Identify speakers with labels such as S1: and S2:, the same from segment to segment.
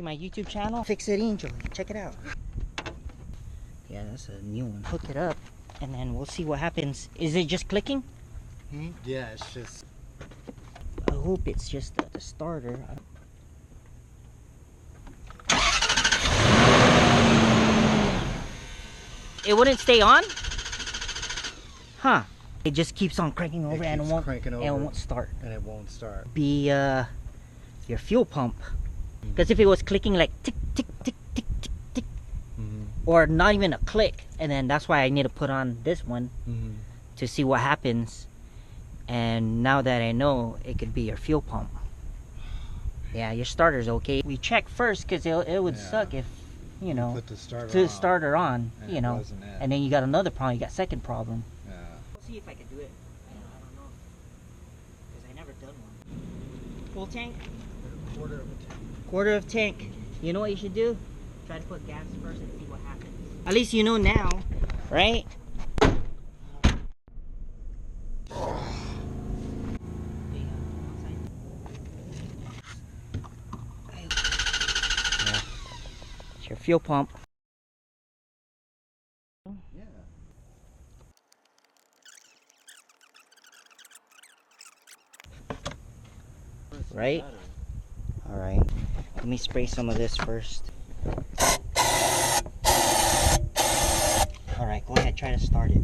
S1: watching my YouTube channel, Fix It Angel. Check it out. Yeah, that's a new one. Hook it up, and then we'll see what happens. Is it just clicking?
S2: Yeah, it's just...
S1: I hope it's just the starter. It wouldn't stay on? Huh. It just keeps on cranking over and it won't start.
S2: And it won't start.
S1: Be your fuel pump. Because if it was clicking like tick, tick, tick, tick, tick, tick, or not even a click, and then that's why I need to put on this one to see what happens. And now that I know, it could be your fuel pump. Yeah, your starter's okay. We check first because it would suck if, you know,
S2: put the
S1: starter on, you know, and then you got another problem, you got second problem.
S2: Yeah.
S1: We'll see if I can do it. I don't know. Because I never done one. Full tank?
S2: Quarter of a tank.
S1: Quarter of tank. You know what you should do? Try to put gas first and see what happens. At least you know now, right? It's your fuel pump.
S2: Yeah.
S1: Right? Alright. Let me spray some of this first. Alright, go ahead, try to start it.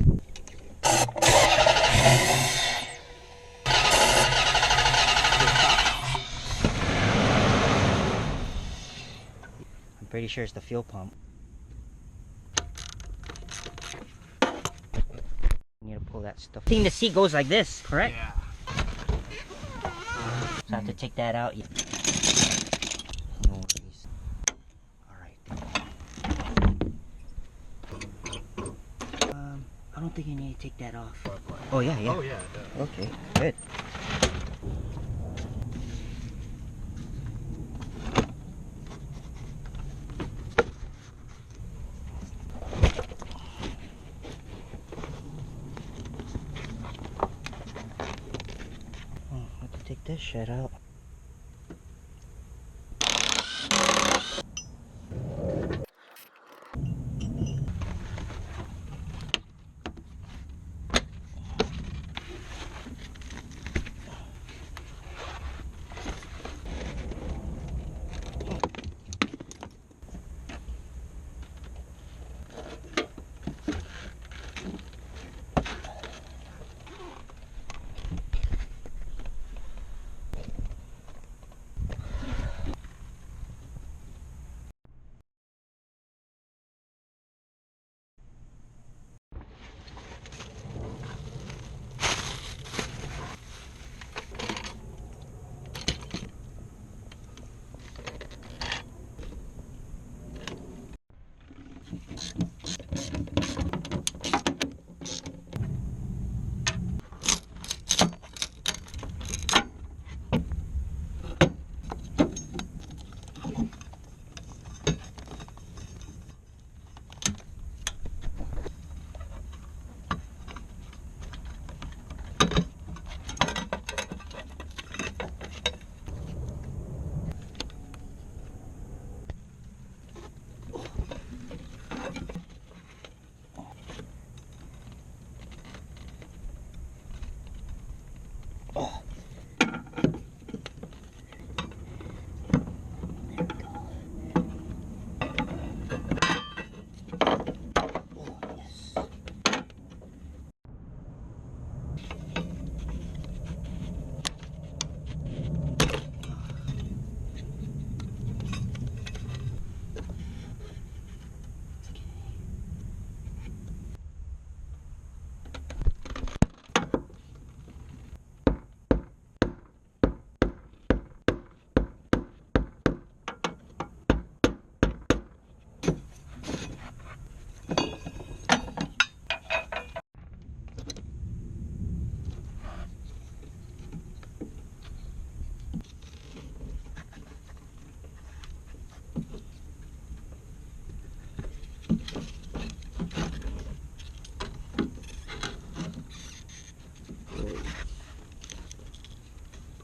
S1: I'm pretty sure it's the fuel pump. You need to pull that stuff. I think the seat goes like this, correct?
S2: Yeah.
S1: So I have to take that out. No worries. Alright. I don't think you need to take that off. Oh yeah, yeah.
S2: Oh yeah, it does.
S1: Okay, good. I have to take this shit out. Oh.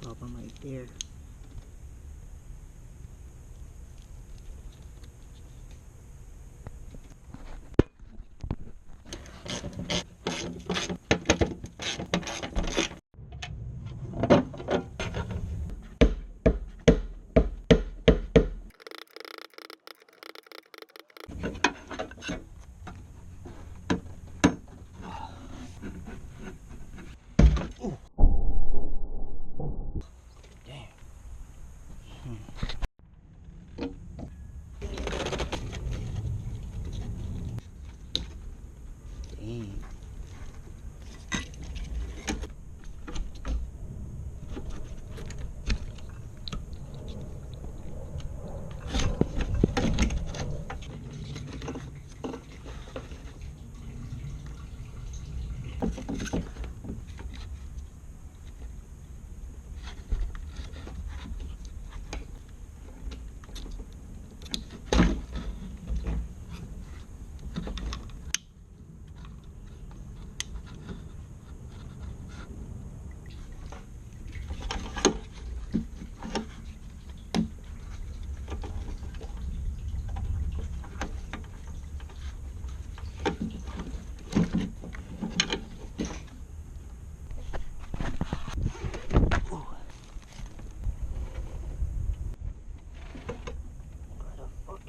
S1: Problem right there.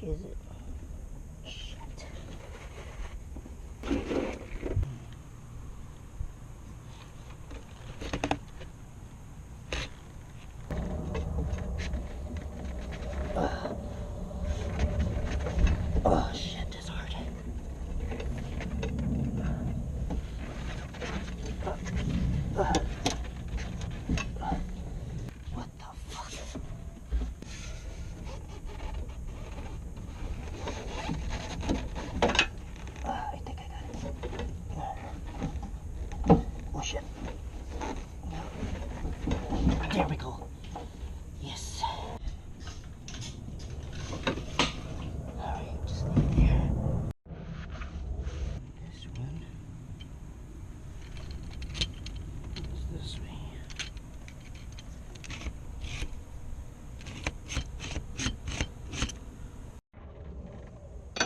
S1: is it? Shit. Oh shit, that's hard. What the fuck? I think I got it. Oh shit. There we go. Yes. Alright, just leave it there. This one. Goes this way.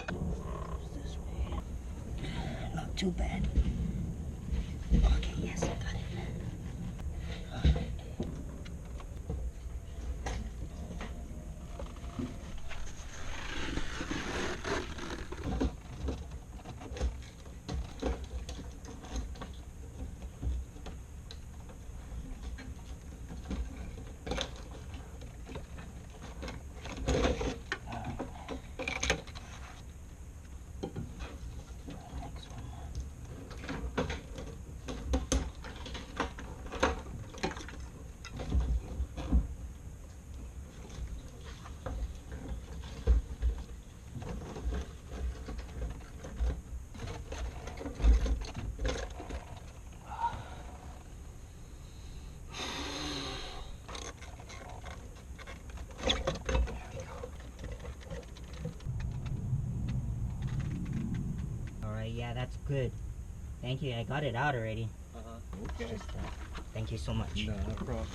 S1: Goes this way. Not too bad. Okay, yes, I got it. Next one. Alright, yeah, that's good. Thank you, I got it out already.
S2: Okay.
S1: Just, thank you so much.
S2: No problem.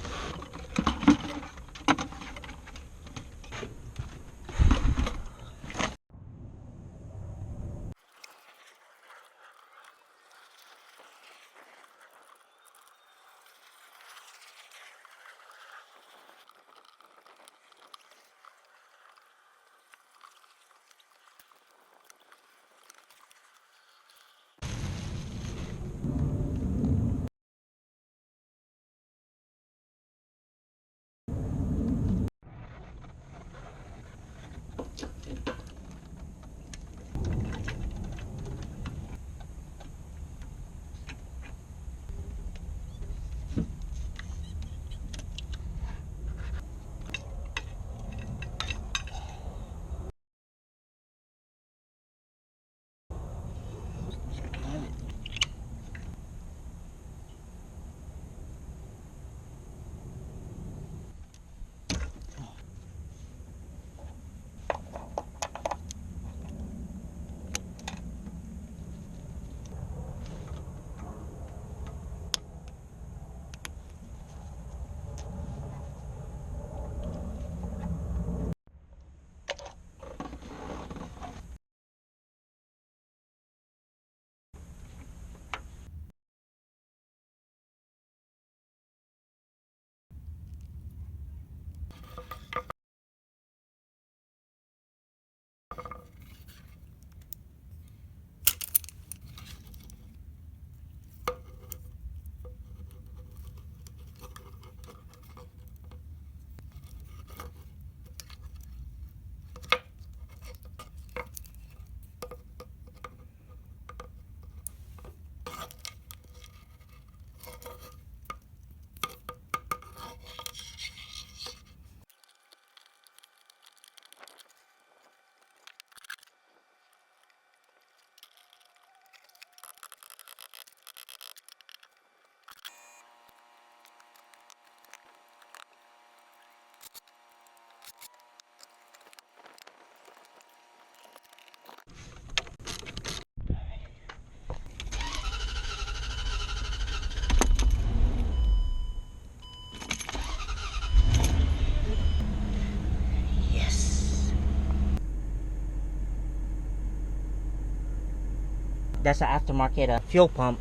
S1: That's an aftermarket fuel pump,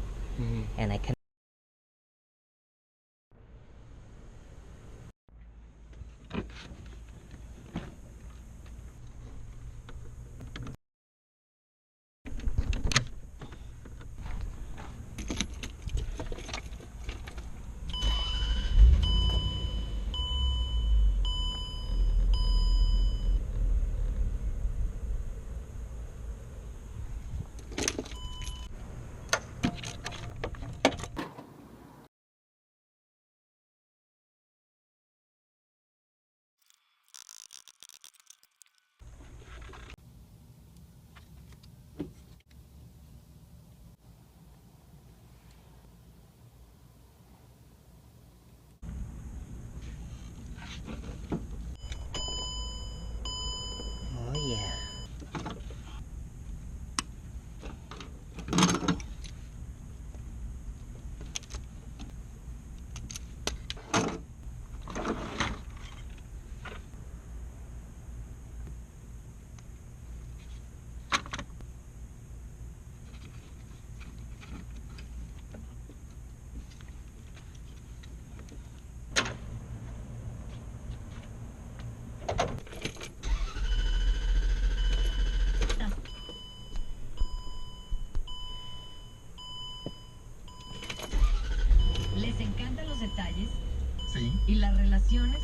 S1: and I can.
S3: detalles
S4: Sí.
S3: y las relaciones